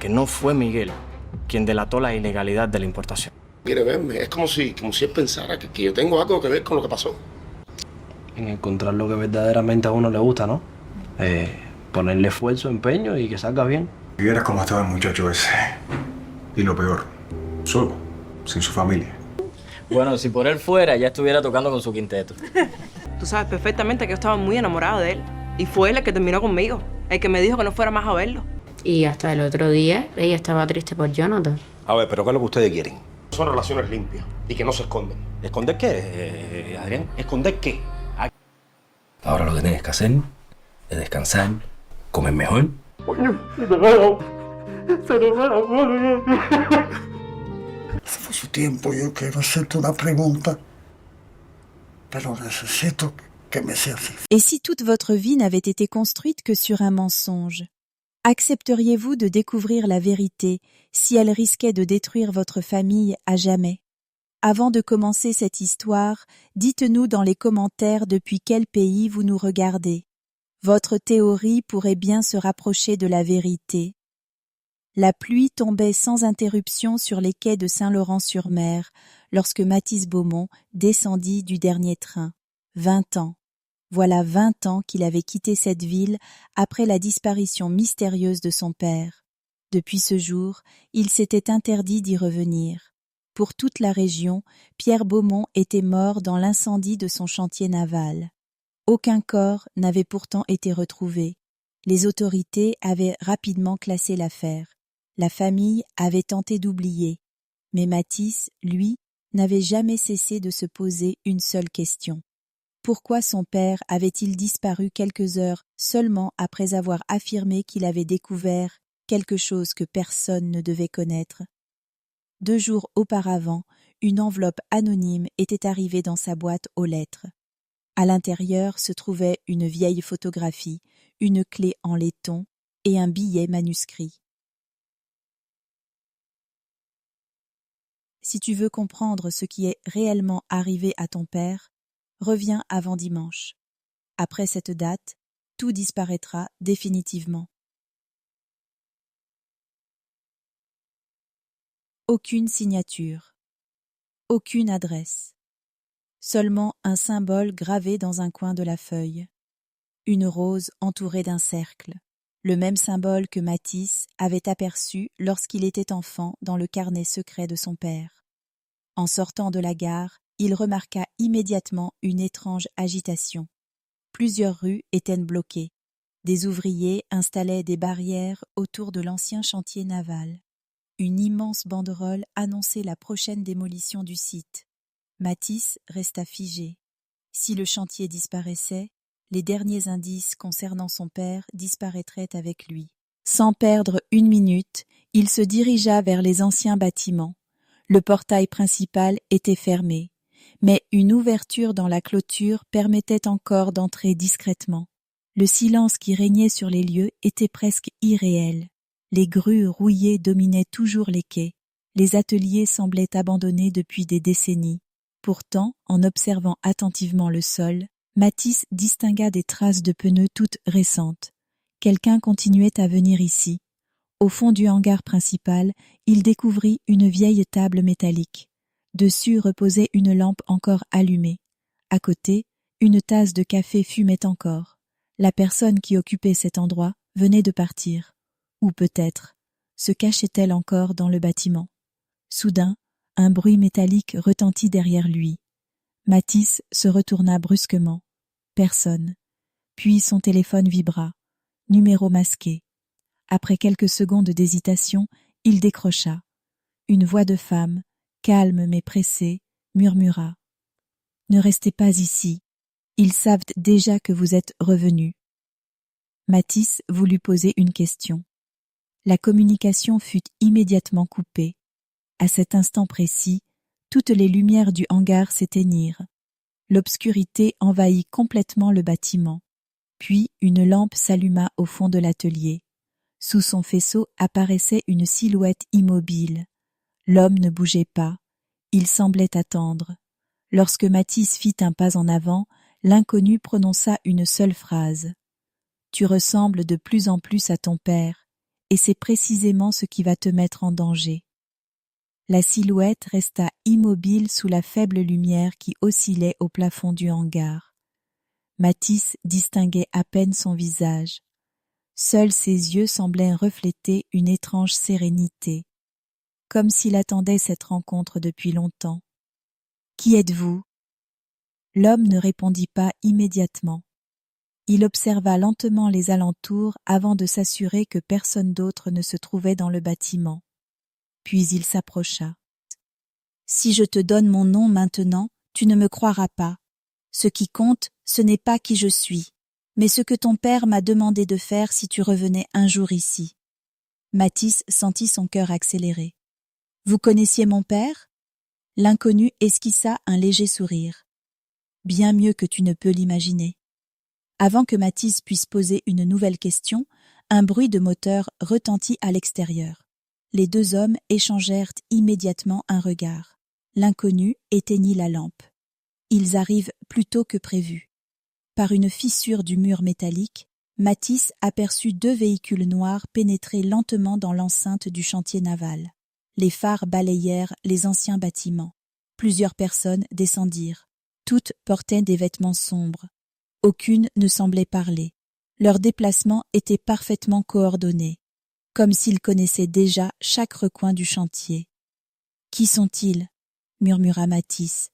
que no fue Miguel quien delató la ilegalidad de la importación. Quiere verme, es como si él pensara que yo tengo algo que ver con lo que pasó. En encontrar lo que verdaderamente a uno le gusta, ¿no? Ponerle esfuerzo, empeño y que salga bien. Si vieras cómo estaba el muchacho ese. Y lo peor, solo, sin su familia. Bueno, si por él fuera, ya estuviera tocando con su quinteto. Tú sabes perfectamente que yo estaba muy enamorada de él. Y fue él el que terminó conmigo, el que me dijo que no fuera más a verlo. Y hasta el otro día, ella estaba triste por Jonathan. A ver, pero ¿qué es lo que ustedes quieren? Son relaciones limpias y que no se esconden. ¿Esconder qué, Adrián? ¿Esconder qué? Ahora lo que tienes que hacer es descansar, comer mejor. Hace mucho tiempo yo quiero hacerte una pregunta, pero necesito que me seas sincero. Et si toute votre vie n'avait été construite que sur un mensonge? Accepteriez-vous de découvrir la vérité si elle risquait de détruire votre famille à jamais? Avant de commencer cette histoire, dites-nous dans les commentaires depuis quel pays vous nous regardez. Votre théorie pourrait bien se rapprocher de la vérité. La pluie tombait sans interruption sur les quais de Saint-Laurent-sur-Mer lorsque Mathis Beaumont descendit du dernier train. 20 ans. Voilà 20 ans qu'il avait quitté cette ville après la disparition mystérieuse de son père. Depuis ce jour, il s'était interdit d'y revenir. Pour toute la région, Pierre Beaumont était mort dans l'incendie de son chantier naval. Aucun corps n'avait pourtant été retrouvé. Les autorités avaient rapidement classé l'affaire. La famille avait tenté d'oublier. Mais Mathis, lui, n'avait jamais cessé de se poser une seule question. Pourquoi son père avait-il disparu quelques heures seulement après avoir affirmé qu'il avait découvert quelque chose que personne ne devait connaître? 2 jours auparavant, une enveloppe anonyme était arrivée dans sa boîte aux lettres. À l'intérieur se trouvait une vieille photographie, une clé en laiton et un billet manuscrit. Si tu veux comprendre ce qui est réellement arrivé à ton père, reviens avant dimanche. Après cette date, tout disparaîtra définitivement. Aucune signature, aucune adresse, seulement un symbole gravé dans un coin de la feuille, une rose entourée d'un cercle, le même symbole que Mathis avait aperçu lorsqu'il était enfant dans le carnet secret de son père. En sortant de la gare, il remarqua immédiatement une étrange agitation. Plusieurs rues étaient bloquées. Des ouvriers installaient des barrières autour de l'ancien chantier naval. Une immense banderole annonçait la prochaine démolition du site. Mathis resta figé. Si le chantier disparaissait, les derniers indices concernant son père disparaîtraient avec lui. Sans perdre une minute, il se dirigea vers les anciens bâtiments. Le portail principal était fermé, mais une ouverture dans la clôture permettait encore d'entrer discrètement. Le silence qui régnait sur les lieux était presque irréel. Les grues rouillées dominaient toujours les quais. Les ateliers semblaient abandonnés depuis des décennies. Pourtant, en observant attentivement le sol, Mathis distingua des traces de pneus toutes récentes. Quelqu'un continuait à venir ici. Au fond du hangar principal, il découvrit une vieille table métallique. Dessus reposait une lampe encore allumée. À côté, une tasse de café fumait encore. La personne qui occupait cet endroit venait de partir. Ou peut-être se cachait-elle encore dans le bâtiment. Soudain, un bruit métallique retentit derrière lui. Mathis se retourna brusquement. Personne. Puis son téléphone vibra. Numéro masqué. Après quelques secondes d'hésitation, il décrocha. Une voix de femme, calme mais pressée, murmura. « Ne restez pas ici. Ils savent déjà que vous êtes revenu. » Mathis voulut poser une question. La communication fut immédiatement coupée. À cet instant précis, toutes les lumières du hangar s'éteignirent. L'obscurité envahit complètement le bâtiment. Puis une lampe s'alluma au fond de l'atelier. Sous son faisceau apparaissait une silhouette immobile. L'homme ne bougeait pas. Il semblait attendre. Lorsque Mathis fit un pas en avant, l'inconnu prononça une seule phrase. « Tu ressembles de plus en plus à ton père. et c'est précisément ce qui va te mettre en danger. La silhouette resta immobile sous la faible lumière qui oscillait au plafond du hangar. Mathis distinguait à peine son visage. Seuls ses yeux semblaient refléter une étrange sérénité, comme s'il attendait cette rencontre depuis longtemps. « Qui êtes-vous » L'homme ne répondit pas immédiatement. Il observa lentement les alentours avant de s'assurer que personne d'autre ne se trouvait dans le bâtiment. Puis il s'approcha. « Si je te donne mon nom maintenant, tu ne me croiras pas. Ce qui compte, ce n'est pas qui je suis, mais ce que ton père m'a demandé de faire si tu revenais un jour ici. » Mathis sentit son cœur accélérer. « Vous connaissiez mon père » L'inconnu esquissa un léger sourire. « Bien mieux que tu ne peux l'imaginer. » Avant que Mathis puisse poser une nouvelle question, un bruit de moteur retentit à l'extérieur. Les deux hommes échangèrent immédiatement un regard. L'inconnu éteignit la lampe. Ils arrivent plus tôt que prévu. Par une fissure du mur métallique, Mathis aperçut 2 véhicules noirs pénétrer lentement dans l'enceinte du chantier naval. Les phares balayèrent les anciens bâtiments. Plusieurs personnes descendirent. Toutes portaient des vêtements sombres. Aucune ne semblait parler. Leur déplacement était parfaitement coordonné, comme s'ils connaissaient déjà chaque recoin du chantier. « Qui sont-ils » murmura Mathis.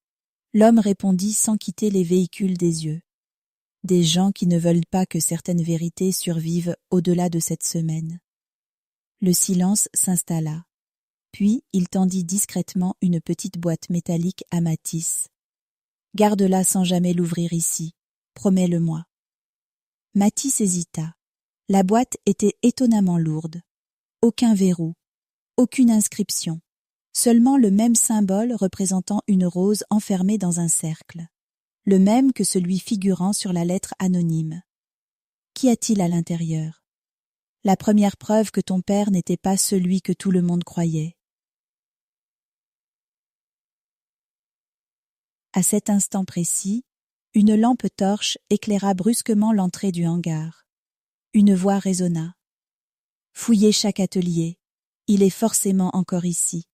L'homme répondit sans quitter les véhicules des yeux. « Des gens qui ne veulent pas que certaines vérités survivent au-delà de cette semaine. » Le silence s'installa. Puis il tendit discrètement une petite boîte métallique à Mathis. « Garde-la sans jamais l'ouvrir ici. Promets-le-moi. » Mathis hésita. La boîte était étonnamment lourde. Aucun verrou, aucune inscription, seulement le même symbole représentant une rose enfermée dans un cercle, le même que celui figurant sur la lettre anonyme. Qu'y a-t-il à l'intérieur? La première preuve que ton père n'était pas celui que tout le monde croyait. À cet instant précis, une lampe torche éclaira brusquement l'entrée du hangar. Une voix résonna. « Fouillez chaque atelier. Il est forcément encore ici. »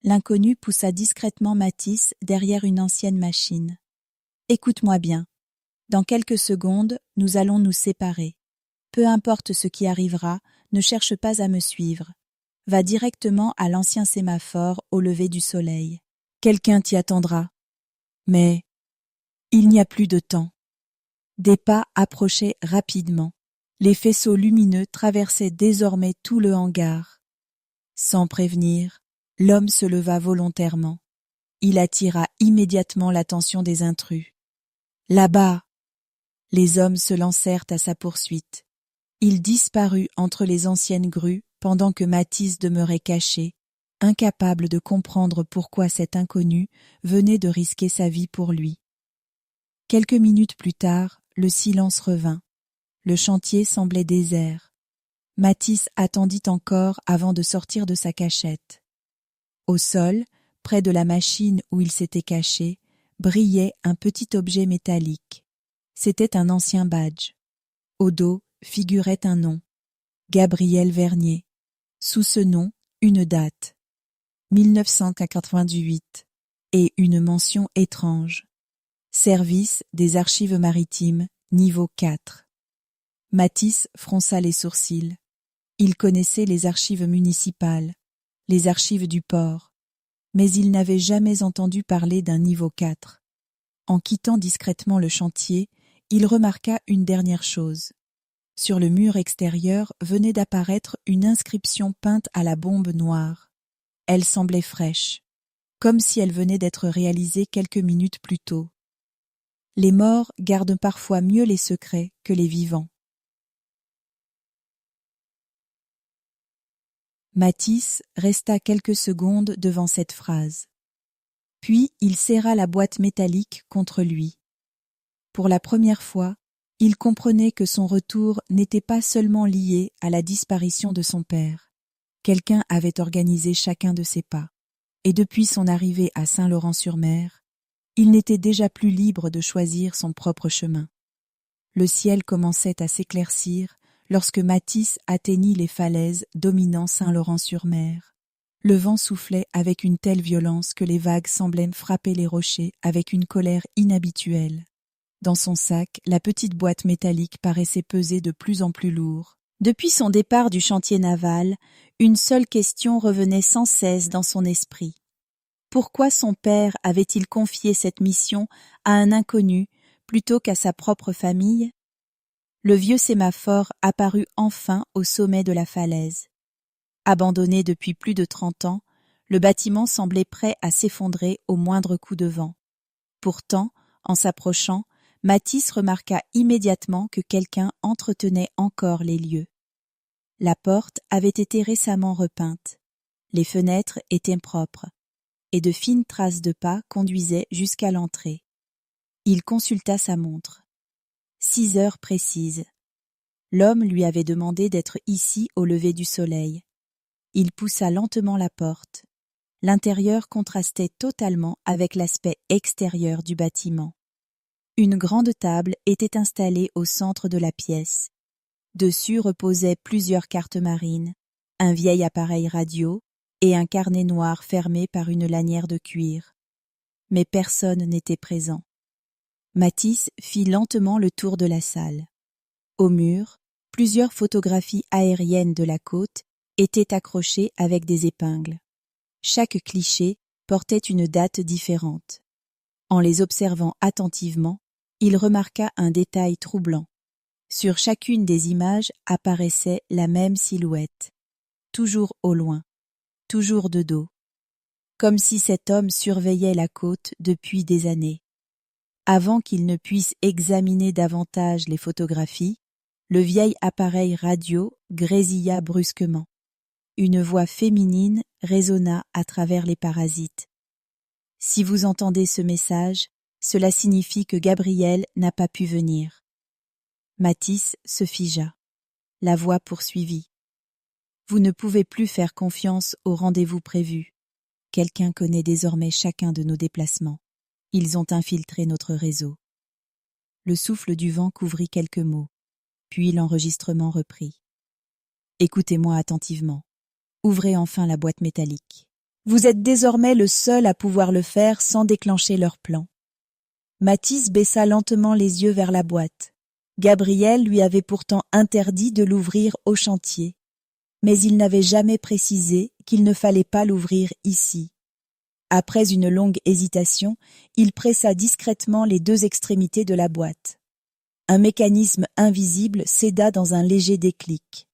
L'inconnu poussa discrètement Mathis derrière une ancienne machine. « Écoute-moi bien. Dans quelques secondes, nous allons nous séparer. Peu importe ce qui arrivera, ne cherche pas à me suivre. Va directement à l'ancien sémaphore au lever du soleil. Quelqu'un t'y attendra. Mais il n'y a plus de temps. » Des pas approchaient rapidement. Les faisceaux lumineux traversaient désormais tout le hangar. Sans prévenir, l'homme se leva volontairement. Il attira immédiatement l'attention des intrus. « Là-bas !» Les hommes se lancèrent à sa poursuite. Il disparut entre les anciennes grues pendant que Mathis demeurait caché, incapable de comprendre pourquoi cet inconnu venait de risquer sa vie pour lui. Quelques minutes plus tard, le silence revint. Le chantier semblait désert. Mathis attendit encore avant de sortir de sa cachette. Au sol, près de la machine où il s'était caché, brillait un petit objet métallique. C'était un ancien badge. Au dos figurait un nom, Gabriel Vernier. Sous ce nom, une date, 1998, et une mention étrange. Service des archives maritimes, niveau 4. Mathis fronça les sourcils. Il connaissait les archives municipales, les archives du port, mais il n'avait jamais entendu parler d'un niveau 4. En quittant discrètement le chantier, il remarqua une dernière chose. Sur le mur extérieur venait d'apparaître une inscription peinte à la bombe noire. Elle semblait fraîche, comme si elle venait d'être réalisée quelques minutes plus tôt. Les morts gardent parfois mieux les secrets que les vivants. Mathis resta quelques secondes devant cette phrase. Puis il serra la boîte métallique contre lui. Pour la première fois, il comprenait que son retour n'était pas seulement lié à la disparition de son père. Quelqu'un avait organisé chacun de ses pas, et depuis son arrivée à Saint-Laurent-sur-Mer, il n'était déjà plus libre de choisir son propre chemin. Le ciel commençait à s'éclaircir lorsque Mathis atteignit les falaises dominant Saint-Laurent-sur-Mer. Le vent soufflait avec une telle violence que les vagues semblaient frapper les rochers avec une colère inhabituelle. Dans son sac, la petite boîte métallique paraissait peser de plus en plus lourd. Depuis son départ du chantier naval, une seule question revenait sans cesse dans son esprit. Pourquoi son père avait-il confié cette mission à un inconnu plutôt qu'à sa propre famille? Le vieux sémaphore apparut enfin au sommet de la falaise. Abandonné depuis plus de 30 ans, le bâtiment semblait prêt à s'effondrer au moindre coup de vent. Pourtant, en s'approchant, Mathis remarqua immédiatement que quelqu'un entretenait encore les lieux. La porte avait été récemment repeinte. Les fenêtres étaient propres, et de fines traces de pas conduisaient jusqu'à l'entrée. Il consulta sa montre. 6 heures précises. L'homme lui avait demandé d'être ici au lever du soleil. Il poussa lentement la porte. L'intérieur contrastait totalement avec l'aspect extérieur du bâtiment. Une grande table était installée au centre de la pièce. Dessus reposaient plusieurs cartes marines, un vieil appareil radio et un carnet noir fermé par une lanière de cuir. Mais personne n'était présent. Mathis fit lentement le tour de la salle. Au mur, plusieurs photographies aériennes de la côte étaient accrochées avec des épingles. Chaque cliché portait une date différente. En les observant attentivement, il remarqua un détail troublant. Sur chacune des images apparaissait la même silhouette, toujours au loin, toujours de dos, comme si cet homme surveillait la côte depuis des années. Avant qu'il ne puisse examiner davantage les photographies, le vieil appareil radio grésilla brusquement. Une voix féminine résonna à travers les parasites. « Si vous entendez ce message, cela signifie que Gabriel n'a pas pu venir. » Mathis se figea. La voix poursuivit. « Vous ne pouvez plus faire confiance au rendez-vous prévu. Quelqu'un connaît désormais chacun de nos déplacements. Ils ont infiltré notre réseau. » Le souffle du vent couvrit quelques mots, puis l'enregistrement reprit. « Écoutez-moi attentivement. Ouvrez enfin la boîte métallique. Vous êtes désormais le seul à pouvoir le faire sans déclencher leur plan. » Mathis baissa lentement les yeux vers la boîte. Gabriel lui avait pourtant interdit de l'ouvrir au chantier, mais il n'avait jamais précisé qu'il ne fallait pas l'ouvrir ici. Après une longue hésitation, il pressa discrètement les 2 extrémités de la boîte. Un mécanisme invisible céda dans un léger déclic.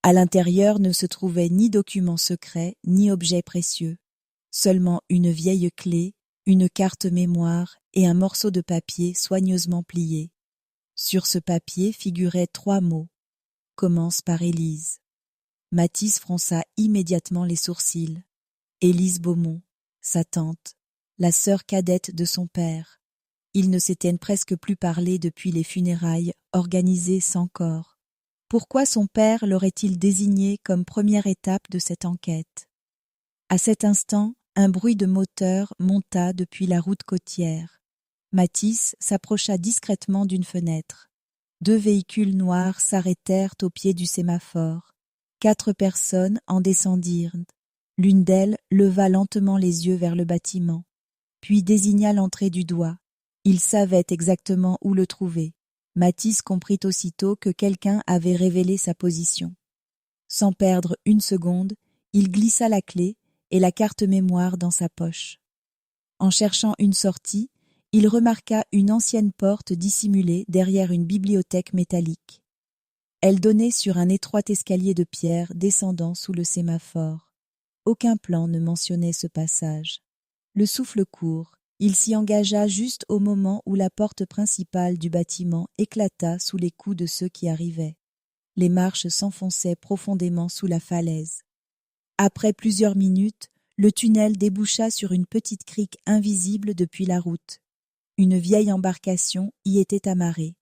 À l'intérieur ne se trouvait ni document secret, ni objet précieux. Seulement une vieille clé, une carte mémoire et un morceau de papier soigneusement plié. Sur ce papier figuraient 3 mots. « Commence par Élise ». Mathis fronça immédiatement les sourcils. Élise Beaumont, sa tante, la sœur cadette de son père. Ils ne s'étaient presque plus parlé depuis les funérailles organisées sans corps. Pourquoi son père l'aurait-il désigné comme première étape de cette enquête? À cet instant, un bruit de moteur monta depuis la route côtière. Mathis s'approcha discrètement d'une fenêtre. 2 véhicules noirs s'arrêtèrent au pied du sémaphore. 4 personnes en descendirent. L'une d'elles leva lentement les yeux vers le bâtiment, puis désigna l'entrée du doigt. Il savait exactement où le trouver. Mathis comprit aussitôt que quelqu'un avait révélé sa position. Sans perdre une seconde, il glissa la clé et la carte mémoire dans sa poche. En cherchant une sortie, il remarqua une ancienne porte dissimulée derrière une bibliothèque métallique. Elle donnait sur un étroit escalier de pierre descendant sous le sémaphore. Aucun plan ne mentionnait ce passage. Le souffle court, il s'y engagea juste au moment où la porte principale du bâtiment éclata sous les coups de ceux qui arrivaient. Les marches s'enfonçaient profondément sous la falaise. Après plusieurs minutes, le tunnel déboucha sur une petite crique invisible depuis la route. Une vieille embarcation y était amarrée.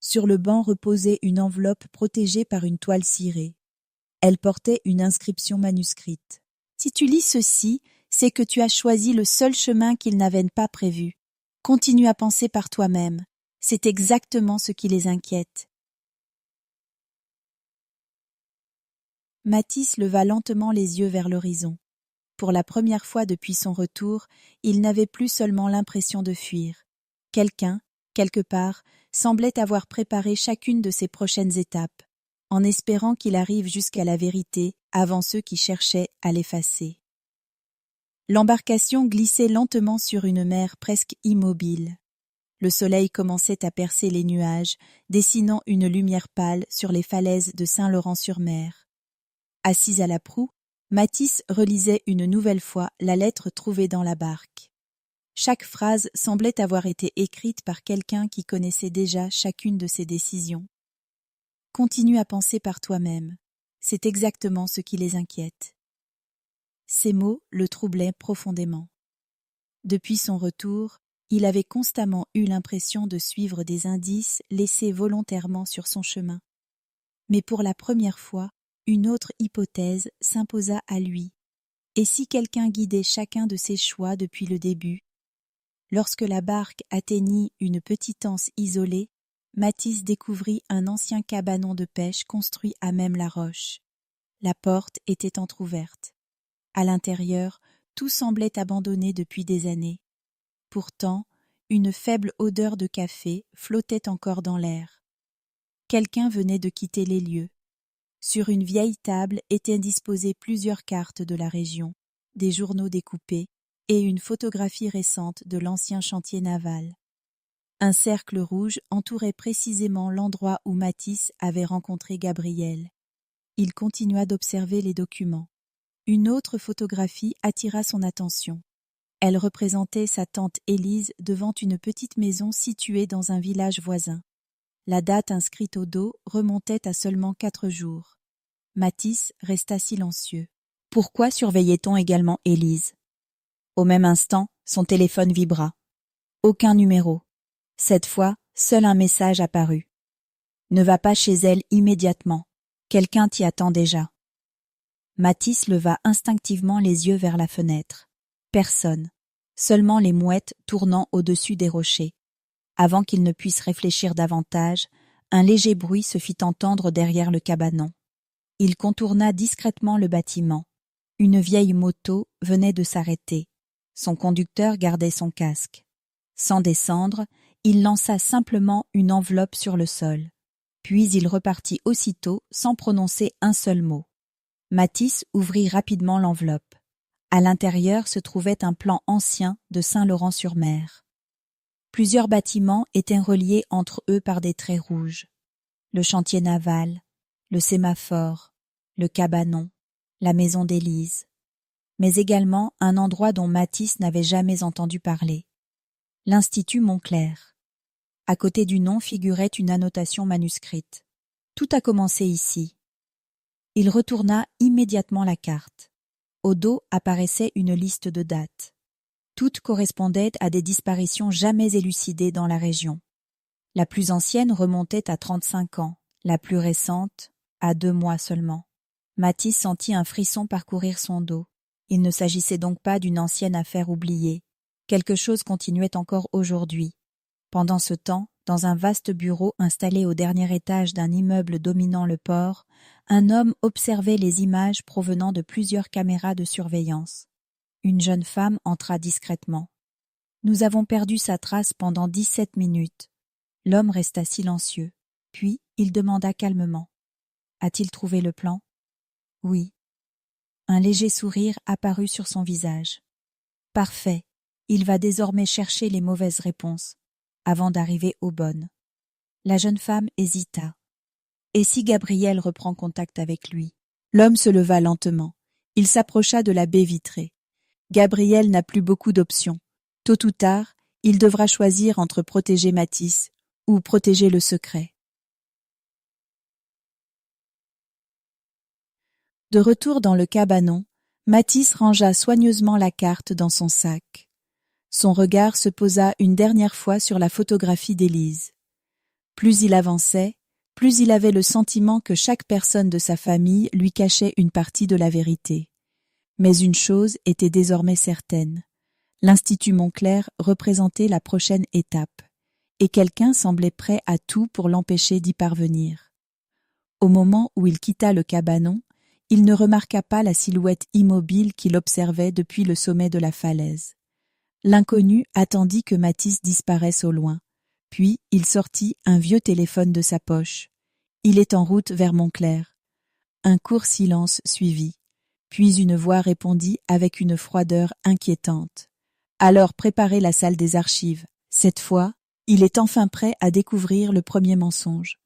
Sur le banc reposait une enveloppe protégée par une toile cirée. Elle portait une inscription manuscrite. « Si tu lis ceci, c'est que tu as choisi le seul chemin qu'ils n'avaient pas prévu. Continue à penser par toi-même. C'est exactement ce qui les inquiète. Mathis leva lentement les yeux vers l'horizon. Pour la première fois depuis son retour, il n'avait plus seulement l'impression de fuir. Quelqu'un, quelque part, semblait avoir préparé chacune de ses prochaines étapes, en espérant qu'il arrive jusqu'à la vérité avant ceux qui cherchaient à l'effacer. L'embarcation glissait lentement sur une mer presque immobile. Le soleil commençait à percer les nuages, dessinant une lumière pâle sur les falaises de Saint-Laurent-sur-Mer. Assis à la proue, Mathis relisait une nouvelle fois la lettre trouvée dans la barque. Chaque phrase semblait avoir été écrite par quelqu'un qui connaissait déjà chacune de ses décisions. « Continue à penser par toi-même. C'est exactement ce qui les inquiète. » Ces mots le troublaient profondément. Depuis son retour, il avait constamment eu l'impression de suivre des indices laissés volontairement sur son chemin. Mais pour la première fois, une autre hypothèse s'imposa à lui. Et si quelqu'un guidait chacun de ses choix depuis le début? Lorsque la barque atteignit une petite anse isolée, Mathis découvrit un ancien cabanon de pêche construit à même la roche. La porte était entr'ouverte. À l'intérieur, tout semblait abandonné depuis des années. Pourtant, une faible odeur de café flottait encore dans l'air. Quelqu'un venait de quitter les lieux. Sur une vieille table étaient disposées plusieurs cartes de la région, des journaux découpés et une photographie récente de l'ancien chantier naval. Un cercle rouge entourait précisément l'endroit où Mathis avait rencontré Gabriel. Il continua d'observer les documents. Une autre photographie attira son attention. Elle représentait sa tante Élise devant une petite maison située dans un village voisin. La date inscrite au dos remontait à seulement 4 jours. Mathis resta silencieux. Pourquoi surveillait-on également Élise? Au même instant, son téléphone vibra. Aucun numéro. Cette fois, seul un message apparut. Ne va pas chez elle immédiatement. Quelqu'un t'y attend déjà. Mathis leva instinctivement les yeux vers la fenêtre. Personne. Seulement les mouettes tournant au-dessus des rochers. Avant qu'il ne puisse réfléchir davantage, un léger bruit se fit entendre derrière le cabanon. Il contourna discrètement le bâtiment. Une vieille moto venait de s'arrêter. Son conducteur gardait son casque. Sans descendre, il lança simplement une enveloppe sur le sol. Puis il repartit aussitôt sans prononcer un seul mot. Mathis ouvrit rapidement l'enveloppe. À l'intérieur se trouvait un plan ancien de Saint-Laurent-sur-Mer. Plusieurs bâtiments étaient reliés entre eux par des traits rouges. Le chantier naval, le sémaphore, le cabanon, la maison d'Élise, mais également un endroit dont Mathis n'avait jamais entendu parler. L'Institut Montclair. À côté du nom figurait une annotation manuscrite. Tout a commencé ici. Il retourna immédiatement la carte. Au dos apparaissait une liste de dates. Toutes correspondaient à des disparitions jamais élucidées dans la région. La plus ancienne remontait à 35 ans, la plus récente à 2 mois seulement. Mathis sentit un frisson parcourir son dos. Il ne s'agissait donc pas d'une ancienne affaire oubliée. Quelque chose continuait encore aujourd'hui. Pendant ce temps, dans un vaste bureau installé au dernier étage d'un immeuble dominant le port, un homme observait les images provenant de plusieurs caméras de surveillance. Une jeune femme entra discrètement. Nous avons perdu sa trace pendant 17 minutes. L'homme resta silencieux. Puis, il demanda calmement. A-t-il trouvé le plan? Oui. Un léger sourire apparut sur son visage. Parfait. Il va désormais chercher les mauvaises réponses, avant d'arriver aux bonnes. La jeune femme hésita. Et si Gabriel reprend contact avec lui? L'homme se leva lentement. Il s'approcha de la baie vitrée. Gabriel n'a plus beaucoup d'options. Tôt ou tard, il devra choisir entre protéger Mathis ou protéger le secret. De retour dans le cabanon, Mathis rangea soigneusement la carte dans son sac. Son regard se posa une dernière fois sur la photographie d'Élise. Plus il avançait, plus il avait le sentiment que chaque personne de sa famille lui cachait une partie de la vérité. Mais une chose était désormais certaine. L'Institut Montclair représentait la prochaine étape, et quelqu'un semblait prêt à tout pour l'empêcher d'y parvenir. Au moment où il quitta le cabanon, il ne remarqua pas la silhouette immobile qu'il observait depuis le sommet de la falaise. L'inconnu attendit que Mathis disparaisse au loin, puis il sortit un vieux téléphone de sa poche. Il est en route vers Montclair. Un court silence suivit, puis une voix répondit avec une froideur inquiétante. Alors préparez la salle des archives. Cette fois, il est enfin prêt à découvrir le premier mensonge.